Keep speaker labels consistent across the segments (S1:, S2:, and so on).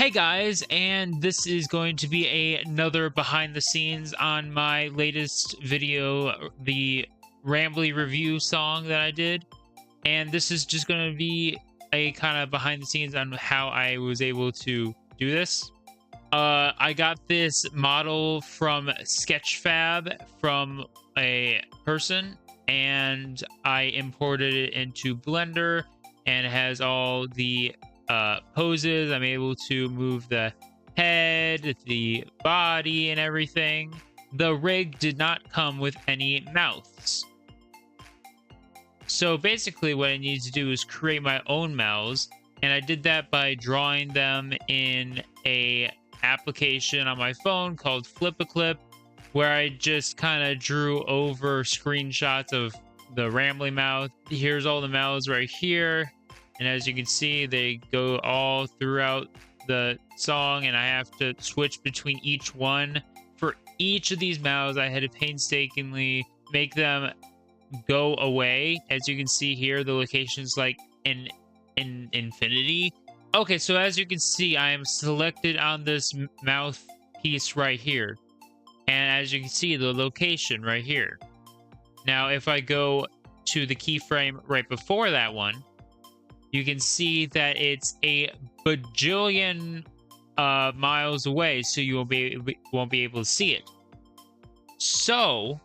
S1: Hey guys, and this is going to be another behind the scenes on my latest video, the Rambley review song that I did. And this is just going to be a kind of behind the scenes on how I was able to do this. I got this model from SketchFab from a person, and I imported it into Blender, and it has all the poses. I'm able to move the head, the body, and everything. The rig did not come with any mouths. So basically what I need to do is create my own mouths, and I did that by drawing them in a application on my phone called Flip-a-Clip, where I just kind of drew over screenshots of the Rambley mouth. Here's all the mouths right here. And as you can see, they go all throughout the song, and I have to switch between each one. For each of these mouths, I had to painstakingly make them go away. As you can see here, the location's like in infinity. Okay, so as you can see, I am selected on this mouth piece right here. And as you can see, the location right here. Now, if I go to the keyframe right before that one, you can see that it's a bajillion miles away, so you won't be able to see it. So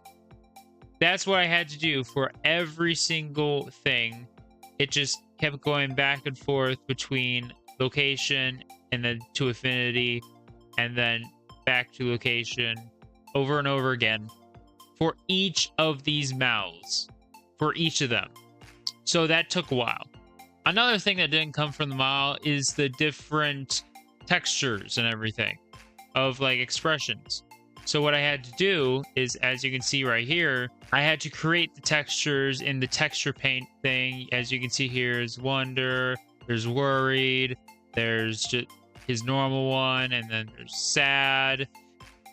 S1: that's what I had to do for every single thing. It just kept going back and forth between location and then to infinity, and then back to location over and over again for each of these mouths, for each of them. So that took a while. Another thing that didn't come from the model is the different textures and everything of like expressions. So what I had to do is, as you can see right here, I had to create the textures in the texture paint thing. As you can see here is wonder, there's worried, there's just his normal one, and then there's sad.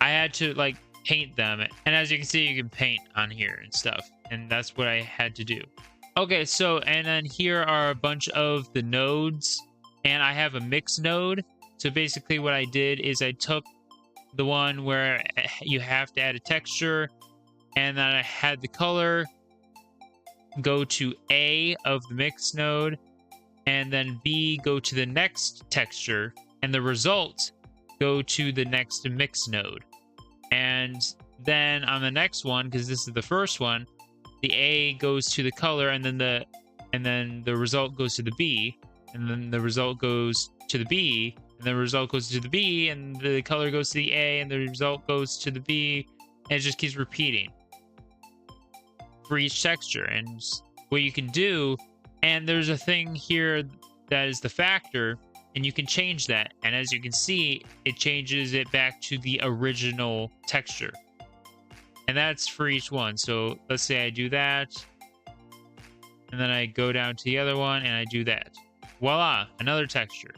S1: I had to like paint them, and as you can see, you can paint on here and stuff, and that's what I had to do. Okay, so, and then here are a bunch of the nodes, and I have a mix node. So basically what I did is I took the one where you have to add a texture, and then I had the color go to A of the mix node, and then B go to the next texture, and the result go to the next mix node. And then on the next one, because this is the first one, the A goes to the color, and then the result goes to the B, and then the result goes to the B, and the result goes to the B, and the color goes to the A, and the result goes to the B, and it just keeps repeating for each texture. And what you can do, and there's a thing here that is the factor, and you can change that, and as you can see, it changes it back to the original texture. And that's for each one. So let's say I do that, and then I go down to the other one and I do that. Voila, another texture.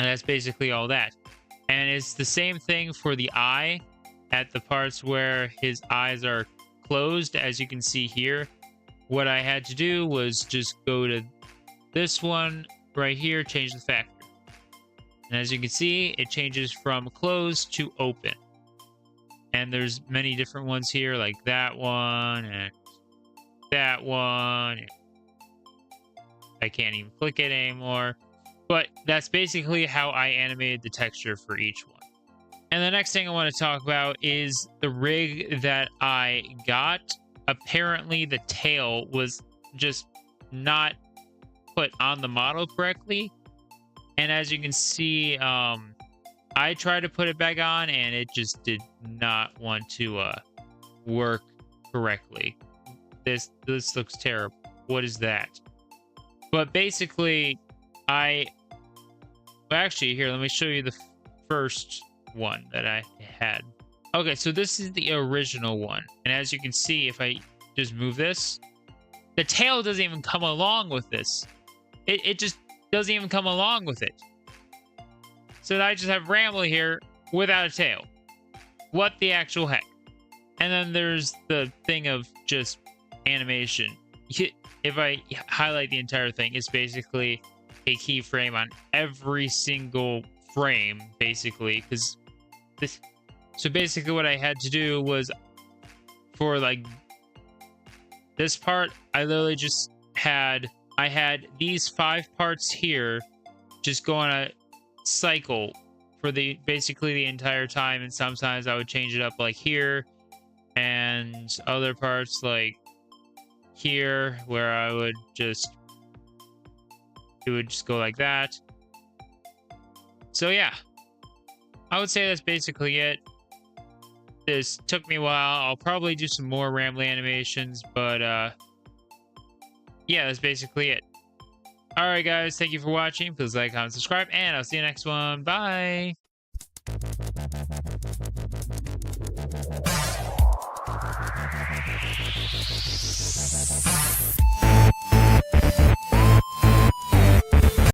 S1: And that's basically all that. And it's the same thing for the eye at the parts where his eyes are closed. As you can see here, what I had to do was just go to this one right here, change the factor. And as you can see, it changes from closed to open. And there's many different ones here, like that one and that one. I can't even click it anymore. But that's basically how I animated the texture for each one. And the next thing I want to talk about is the rig that I got. Apparently the tail was just not put on the model correctly. And as you can see, I tried to put it back on, and it just did not want to work correctly. This looks terrible. What is that? But basically, actually, here, let me show you the first one that I had. Okay, so this is the original one. And as you can see, if I just move this, the tail doesn't even come along with this. It just doesn't even come along with it. So I just have Rambley here without a tail. What the actual heck? And then there's the thing of just animation. If I highlight the entire thing, it's basically a keyframe on every single frame, basically, because this. So basically, what I had to do was for like this part, I literally just had these 5 parts here just go on a cycle for the basically the entire time, and sometimes I would change it up like here, and other parts like here where I would just it would just go like that. So yeah, I would say that's basically it. This took me a while. I'll probably do some more Rambley animations, but yeah, that's basically it. All right, guys, thank you for watching. Please like, comment, subscribe, and I'll see you next one. Bye.